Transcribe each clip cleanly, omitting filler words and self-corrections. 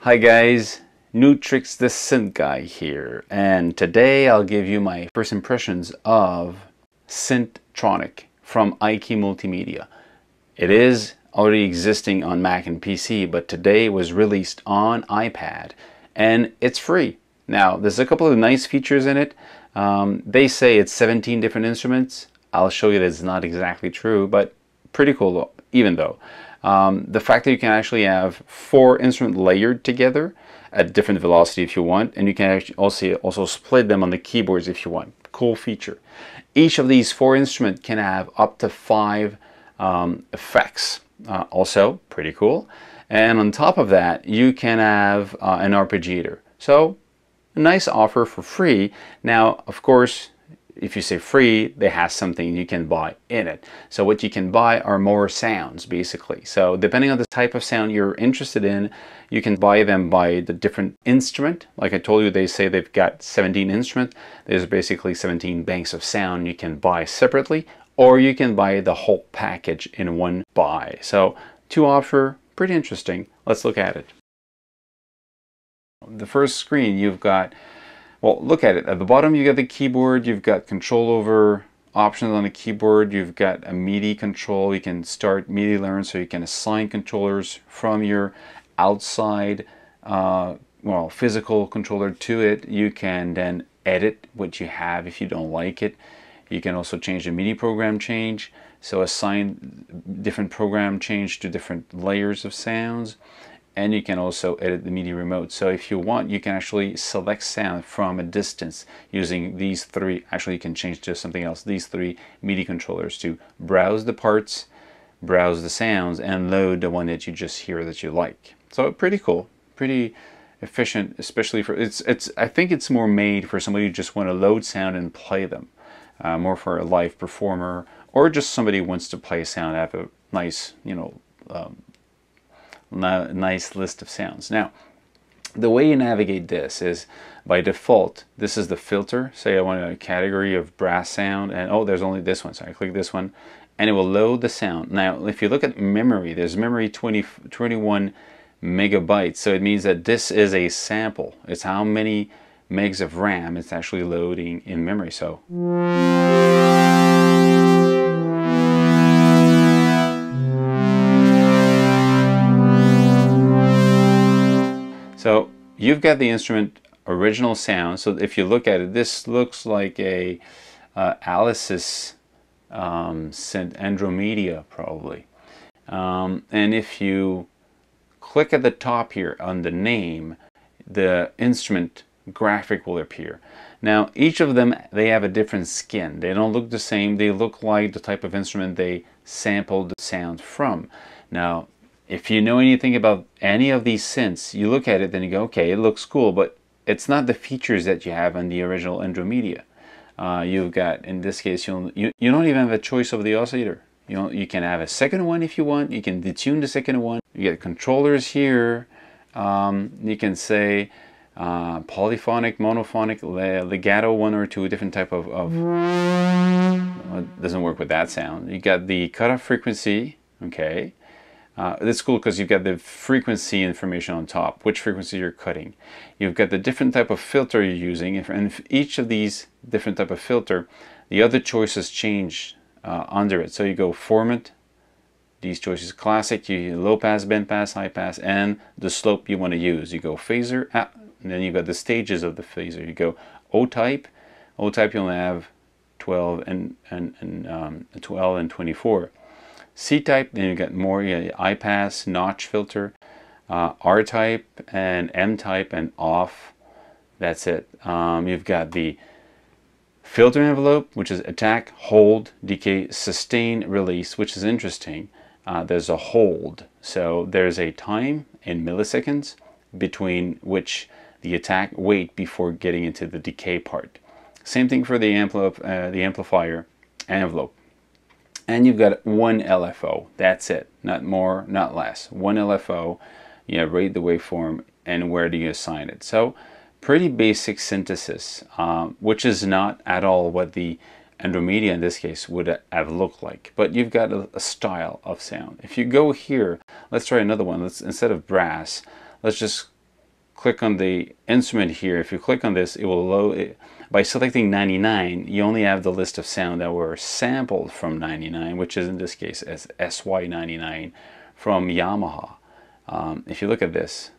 Hi guys, Nu-Trix the synth guy here, and today I'll give you my first impressions of Syntronik from IKEA Multimedia. It is already existing on Mac and PC, but today it was released on iPad and it's free. Now there's a couple of nice features in it. They say it's 17 different instruments. I'll show you that it's not exactly true, but pretty cool even though. The fact that you can actually have 4 instruments layered together at different velocity if you want, and you can actually also split them on the keyboards if you want. Cool feature. Each of these 4 instruments can have up to 5 effects. Also pretty cool. And on top of that, you can have an arpeggiator. So a nice offer for free. Now, of course, if you say free, they have something you can buy in it. So what you can buy are more sounds, basically. So depending on the type of sound you're interested in, you can buy them by the different instrument. Like I told you, they say they've got 17 instruments. There's basically 17 banks of sound you can buy separately, or you can buy the whole package in one buy. So two offer, pretty interesting. Let's look at it. The first screen, you've got, well, look at it. At the bottom, you got the keyboard. You've got control over options on the keyboard. You've got a MIDI control. You can start MIDI learn, so you can assign controllers from your outside, physical controller to it. You can then edit what you have if you don't like it. You can also change the MIDI program change. So assign different program change to different layers of sounds. And you can also edit the MIDI remote. So if you want, you can actually select sound from a distance using these 3. Actually, you can change to something else. These 3 MIDI controllers to browse the parts, browse the sounds, and load the one that you just hear that you like. So pretty cool, pretty efficient, especially for I think it's more made for somebody who just want to load sound and play them, more for a live performer, or just somebody who wants to play a sound, have a nice, nice list of sounds. Now, the way you navigate this is by default, this is the filter. Say I want a category of brass sound, and oh, there's only this one, so I click this one, and it will load the sound. Now, if you look at memory, there's memory 21 megabytes, so it means that this is a sample. It's how many megs of RAM it's actually loading in memory. So you've got the instrument original sound. So if you look at it, this looks like a Alice's synth Andromeda probably. And if you click at the top here on the name, the instrument graphic will appear. Now each of them, they have a different skin. They don't look the same. They look like the type of instrument they sampled the sound from. Now, if you know anything about any of these synths, you look at it and you go, okay, it looks cool, but it's not the features that you have on the original Andromeda. You've got, in this case, you don't even have a choice of the oscillator. You can have a second one if you want. You can detune the second one. You get controllers here. You can say polyphonic, monophonic, legato, 1 or 2 different type of it doesn't work with that sound. You got the cutoff frequency, okay. That's cool because you've got the frequency information on top, which frequency you're cutting. You've got the different type of filter you're using, and each of these different type of filter, the other choices change under it. So you go format, these choices, classic, you low pass, band pass, high pass, and the slope you want to use. You go phaser, and then you've got the stages of the phaser. You go O-type. O-type you'll have 12 and 12 and 24. C-type, then you get more, I-pass, notch filter, R-type, and M-type, and off. That's it. You've got the filter envelope, which is attack, hold, decay, sustain, release, which is interesting. There's a hold. So there's a time in milliseconds between which the attack wait before getting into the decay part. Same thing for the amplifier envelope. And you've got 1 LFO. That's it. Not more, not less. 1 LFO. You rate the waveform, and where do you assign it? So pretty basic synthesis, which is not at all what the Andromeda in this case would have looked like. But you've got a style of sound. If you go here, let's try another one. Let's, instead of brass, let's just click on the instrument here, if you click on this, it will load it. By selecting 99, you only have the list of sound that were sampled from 99, which is in this case as SY99 from Yamaha. If you look at this,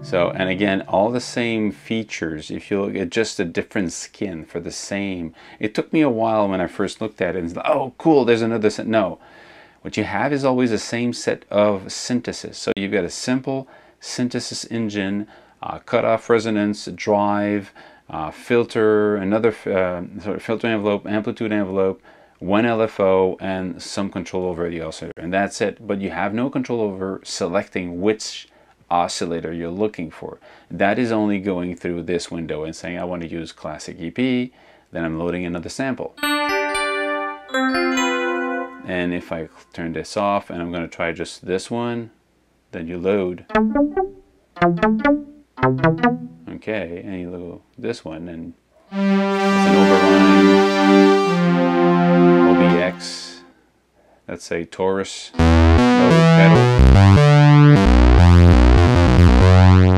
so, and again, all the same features. If you look at just a different skin for the same, it took me a while when I first looked at it and said, oh cool, there's another set. No, what you have is always the same set of synthesis. So you've got a simple synthesis engine, cutoff resonance, drive, filter, another filter envelope, amplitude envelope, one LFO, and some control over the oscillator, and that's it. But you have no control over selecting which oscillator you're looking for. That is only going through this window and saying I want to use classic EP, then I'm loading another sample. And if I turn this off and I'm going to try just this one, then you load. Okay, and you load this one, and it's an overrun OBX. Let's say Taurus pedal.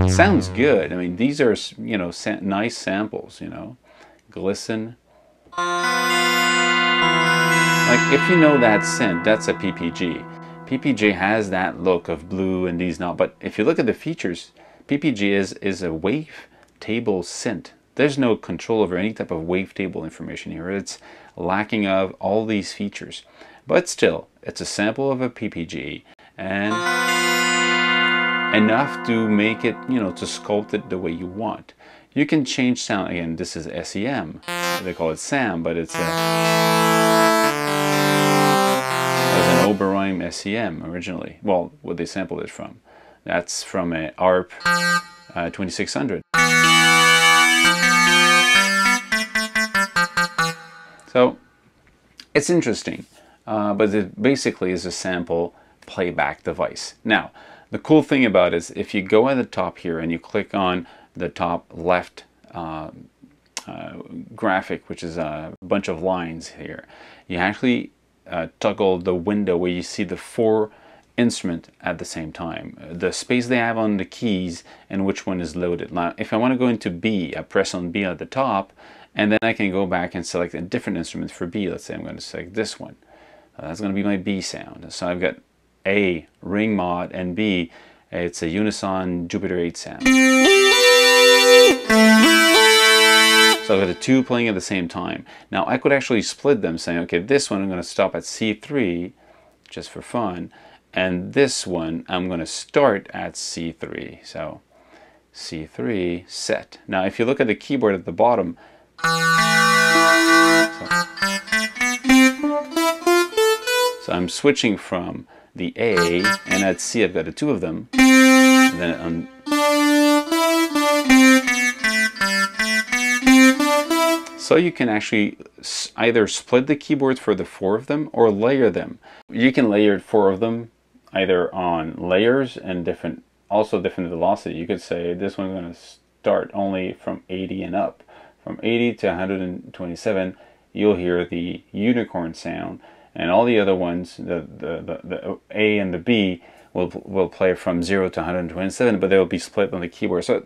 Sounds good. I mean, these are, you know, nice samples, you know. Glisten. Like, if you know that synth, that's a PPG. PPG has that look of blue and these not, but if you look at the features, PPG is a wavetable synth. There's no control over any type of wavetable information here. It's lacking of all these features. But still, it's a sample of a PPG, and enough to make it, you know, to sculpt it the way you want. You can change sound. Again, this is SEM. They call it SAM, but it's an Oberheim SEM originally. Well, what they sampled it from. That's from a ARP 2600. So it's interesting, but it basically is a sample playback device. Now, the cool thing about it is if you go at the top here and you click on the top left graphic, which is a bunch of lines here, you actually toggle the window where you see the 4 instruments at the same time. The space they have on the keys and which one is loaded. Now, if I want to go into B, I press on B at the top, and then I can go back and select a different instrument for B. Let's say I'm going to select this one. That's going to be my B sound. So I've got A, ring mod, and B, it's a unison Jupiter 8 sound. So I've got the 2 playing at the same time. Now I could actually split them, saying, okay, this one I'm going to stop at C3, just for fun, and this one I'm going to start at C3. So C3, set. Now if you look at the keyboard at the bottom, so I'm switching from the A, and at C I've got the 2 of them, and then so you can actually either split the keyboards for the 4 of them or layer them. You can layer 4 of them either on layers and different velocity. You could say this one's going to start only from 80 and up. From 80 to 127, you'll hear the unicorn sound, and all the other ones, the A and the B, will play from 0 to 127, but they will be split on the keyboard. So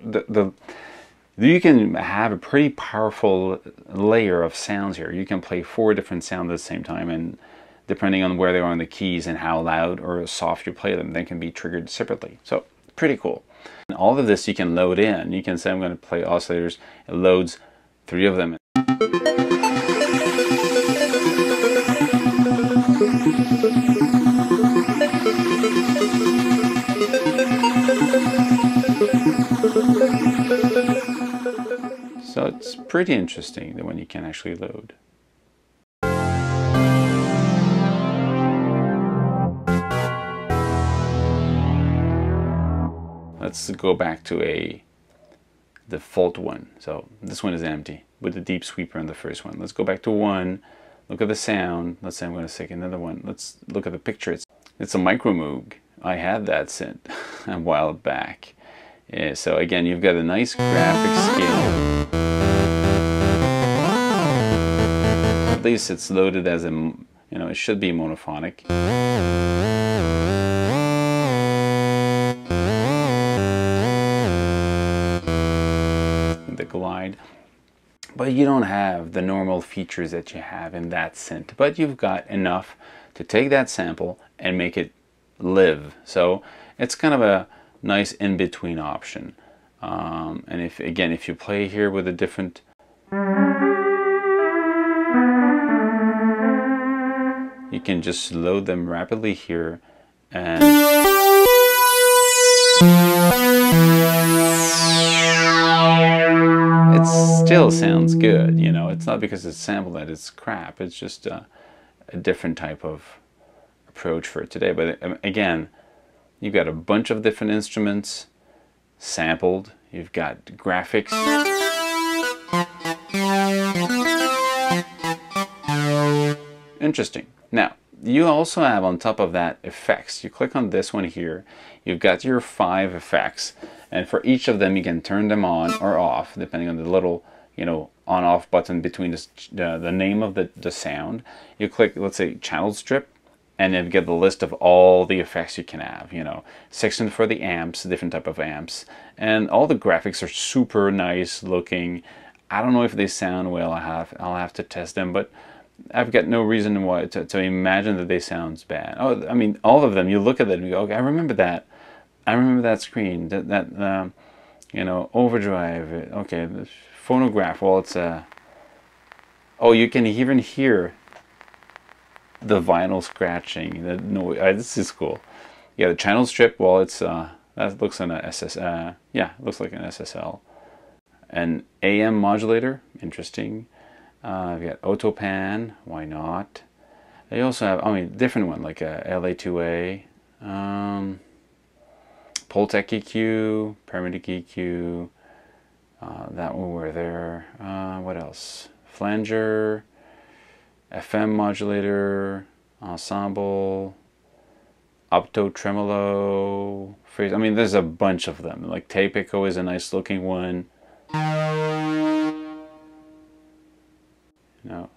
you can have a pretty powerful layer of sounds here. You can play 4 different sounds at the same time, and depending on where they are on the keys and how loud or soft you play them, they can be triggered separately. So pretty cool. And all of this you can load in. You can say I'm going to play oscillators. It loads 3 of them. So it's pretty interesting that when you can actually load. Let's go back to a default one. So this one is empty with the deep sweeper in the first one. Let's go back to 1. Look at the sound. Let's say I'm going to take another one. Let's look at the picture. It's a micro Moog. I had that synth a while back. Yeah, so again, you've got a nice graphic skin. At least it's loaded as a You know, it should be monophonic. The glide. But you don't have the normal features that you have in that synth. But you've got enough to take that sample and make it live. So it's kind of a nice in-between option. And if you play here with a different, you can just load them rapidly here, and it still sounds good. You know, it's not because it's sampled that it's crap. It's just a different type of approach for it today. But again, you've got a bunch of different instruments sampled. You've got graphics. Interesting. Now, you also have on top of that effects. You click on this one here. You've got your 5 effects, and for each of them you can turn them on or off depending on the little, you know, on-off button between the name of the sound. You click, let's say, channel strip, and then you get the list of all the effects you can have. You know, section for the amps, different type of amps, and all the graphics are super nice looking. I don't know if they sound well. I'll have to test them, but I've got no reason why to imagine that they sound bad. Oh, I mean, all of them. You look at it and you go, okay, I remember that. I remember that screen. That you know, overdrive. Okay, the phonograph. Well, it's a. Oh, you can even hear the vinyl scratching. The noise. This is cool. Yeah, the channel strip. Well, it's that looks like an SSL. Yeah, it looks like an SSL. An AM modulator. Interesting. We've got Autopan, why not? They also have, I mean, different one, like a LA2A, Pultec EQ, Paramedic EQ, that one were there. What else? Flanger, FM modulator, ensemble, opto tremolo, phrase. I mean, there's a bunch of them. Like tape echo is a nice looking one. No.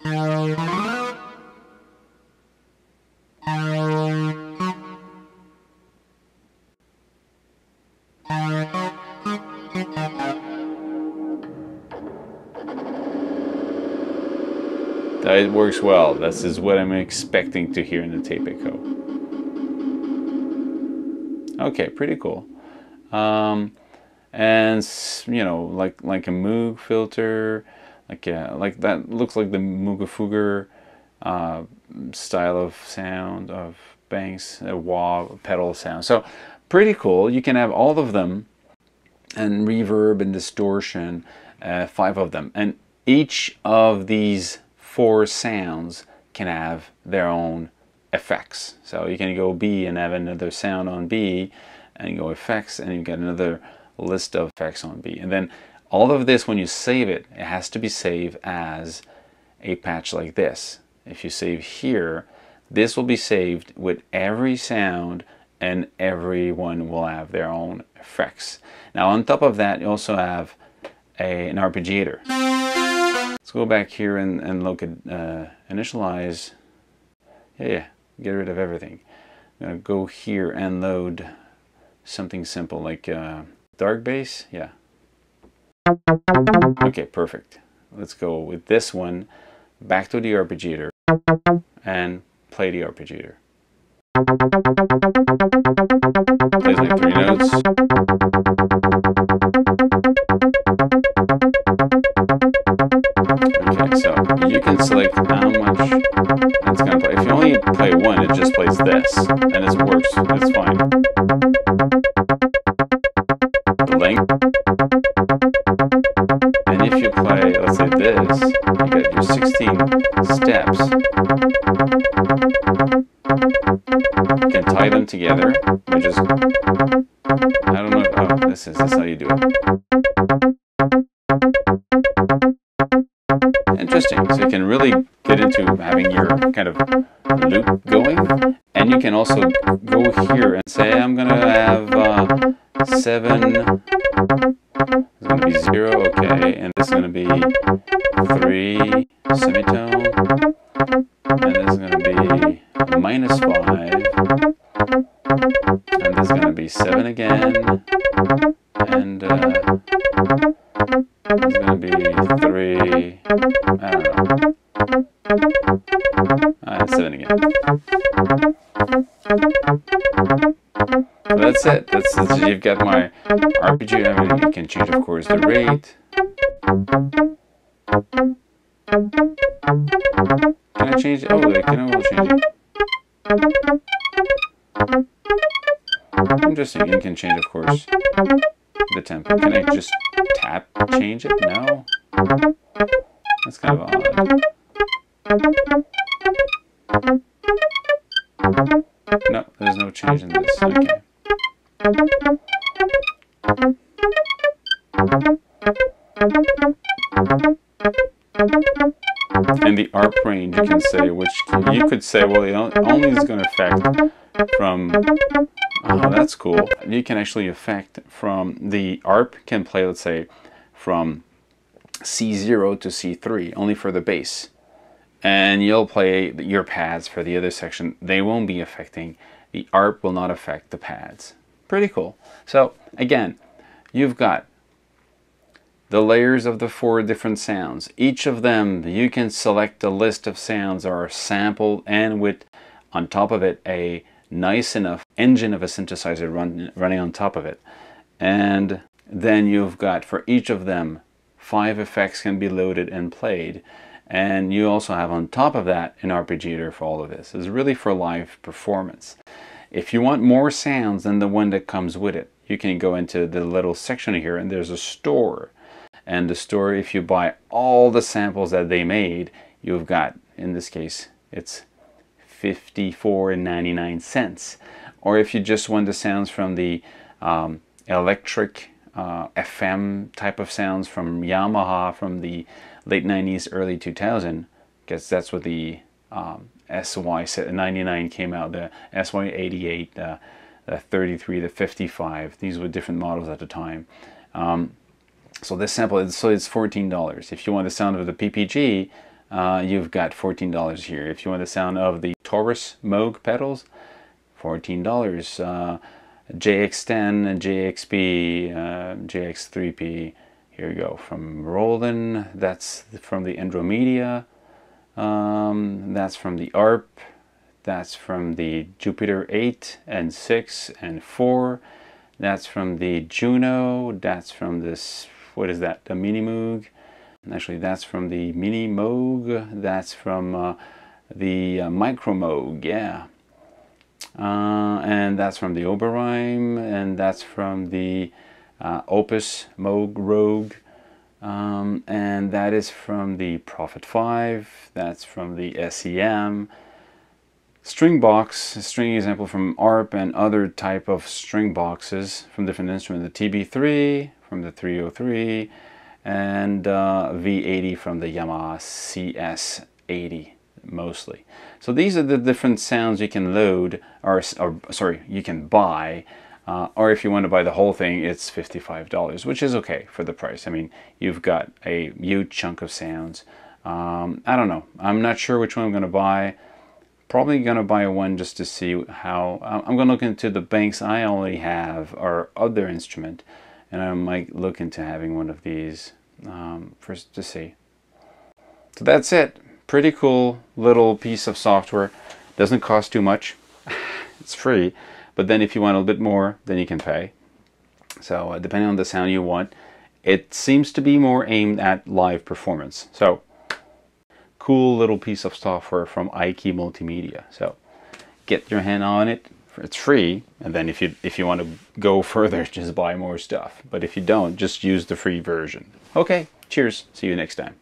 It works well. This is what I'm expecting to hear in the tape echo. Okay, pretty cool. And you know, like a Moog filter. Like that looks like the Moogafuger style of sound, of banks, a wah pedal sound. So pretty cool. You can have all of them, and reverb and distortion, 5 of them, and each of these 4 sounds can have their own effects. So you can go B and have another sound on B, and go effects, and you get another list of effects on B, and then all of this, when you save it, it has to be saved as a patch like this. If you save here, this will be saved with every sound, and everyone will have their own effects. Now on top of that, you also have an arpeggiator. Let's go back here and look at initialize. Yeah, get rid of everything. I'm gonna go here and load something simple like dark bass. Yeah. Okay, perfect. Let's go with this one back to the arpeggiator and play the arpeggiator. Plays like 3 notes. Okay, so you can select how much it's going to play. If you only play 1, it just plays this, and it works. It's fine. The length. And if you play, let's say this, you get your 16 steps. You can tie them together. You just, I don't know if, oh, this is how you do it. Interesting. So you can really get into having your kind of loop going, and you can also go here and say, I'm going to have 7. It's going to be 0, okay, and this is going to be 3 semitone, and this is going to be -5, and there's going to be 7 again, and there's going to be 3, I don't know, and 7 again. So that's it. You've got my arpeggiator. You can change, of course, the rate. Can I change it? Oh, I will change it. Interesting. You can change, of course, the tempo. Can I just tap change it? No. That's kind of odd. No, there's no change in this. Okay. And the ARP range, you can say, which you could say, well, it only is going to affect from, oh, that's cool. You can actually affect from the ARP can play, let's say, from C0 to C3, only for the bass. And you'll play your pads for the other section. They won't be affecting. The ARP will not affect the pads. Pretty cool. So again, you've got the layers of the 4 different sounds. Each of them, you can select a list of sounds that are sampled, and with on top of it a nice enough engine of a synthesizer running on top of it. And then you've got, for each of them, 5 effects can be loaded and played. And you also have on top of that an arpeggiator for all of this. It's really for live performance. If you want more sounds than the one that comes with it, you can go into the little section here, and there's a store. And the store, if you buy all the samples that they made, you've got, in this case, it's 54.99 cents. Or if you just want the sounds from the electric FM type of sounds from Yamaha from the late 90s, early 2000, because that's what the SY99 came out, the SY88, the 33, the 55. These were different models at the time. So this sample, so it's $14. If you want the sound of the PPG, you've got $14 here. If you want the sound of the Taurus Moog pedals, $14. JX10 and JXP, JX3P, here we go, from Roland, that's from the Andromedia, that's from the ARP, that's from the Jupiter 8 and 6 and 4, that's from the Juno, that's from this, what is that, the Mini Moog, actually that's from the Mini Moog, that's from the Micro Moog, yeah. And that's from the Oberheim, and that's from the Opus Moog Rogue, and that is from the Prophet 5, that's from the SEM. String box, a string example from ARP and other type of string boxes from different instruments, the TB3 from the 303, and V80 from the Yamaha CS80 mostly. So these are the different sounds you can load, or sorry, you can buy, or if you want to buy the whole thing, it's $55, which is okay for the price. I mean, you've got a huge chunk of sounds. I don't know. I'm not sure which one I'm going to buy. Probably going to buy one just to see how. I'm going to look into the banks I already have or other instrument, and I might look into having one of these first to see. So that's it. Pretty cool little piece of software. Doesn't cost too much. It's free. But then if you want a little bit more, then you can pay. So depending on the sound you want, it seems to be more aimed at live performance. So cool little piece of software from iKey Multimedia. So get your hand on it. It's free. And then if you want to go further, just buy more stuff. But if you don't, just use the free version. Okay, cheers. See you next time.